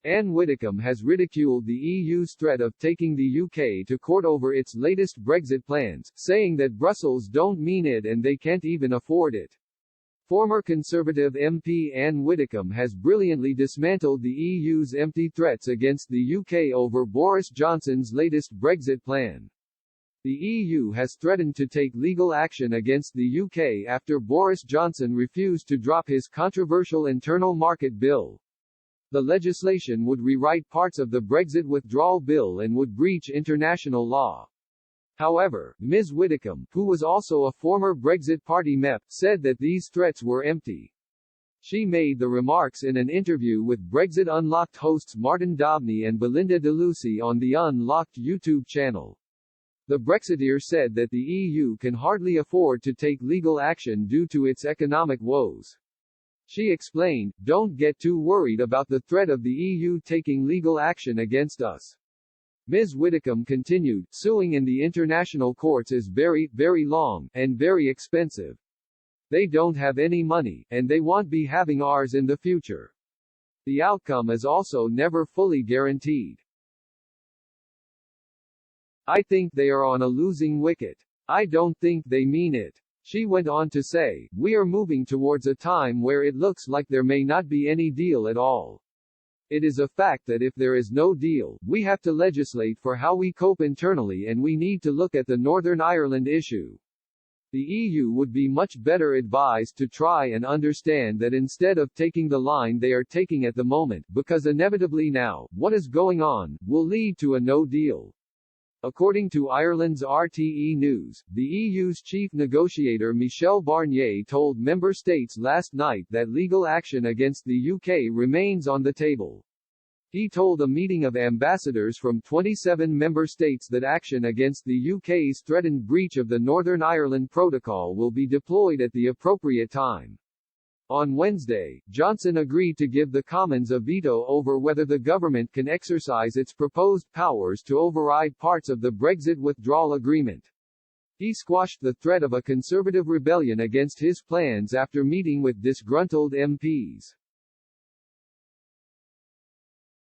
Anne Widdecombe has ridiculed the EU's threat of taking the UK to court over its latest Brexit plans, saying that Brussels don't mean it and they can't even afford it. Former Conservative MP Anne Widdecombe has brilliantly dismantled the EU's empty threats against the UK over Boris Johnson's latest Brexit plan. The EU has threatened to take legal action against the UK after Boris Johnson refused to drop his controversial internal market bill. The legislation would rewrite parts of the Brexit withdrawal bill and would breach international law. However, Ms. Widdecombe, who was also a former Brexit Party MEP, said that these threats were empty. She made the remarks in an interview with Brexit Unlocked hosts Martin Dobney and Belinda DeLucy on the Unlocked YouTube channel. The Brexiteer said that the EU can hardly afford to take legal action due to its economic woes. She explained, "Don't get too worried about the threat of the EU taking legal action against us." Ms. Widdecombe continued, "Suing in the international courts is very, very long, and very expensive. They don't have any money, and they won't be having ours in the future. The outcome is also never fully guaranteed. I think they are on a losing wicket. I don't think they mean it." She went on to say, "We are moving towards a time where it looks like there may not be any deal at all. It is a fact that if there is no deal, we have to legislate for how we cope internally and we need to look at the Northern Ireland issue. The EU would be much better advised to try and understand that instead of taking the line they are taking at the moment, because inevitably now, what is going on, will lead to a no deal." According to Ireland's RTE News, the EU's chief negotiator Michel Barnier told member states last night that legal action against the UK remains on the table. He told a meeting of ambassadors from 27 member states that action against the UK's threatened breach of the Northern Ireland Protocol will be deployed at the appropriate time. On Wednesday, Johnson agreed to give the Commons a veto over whether the government can exercise its proposed powers to override parts of the Brexit withdrawal agreement. He squashed the threat of a Conservative rebellion against his plans after meeting with disgruntled MPs.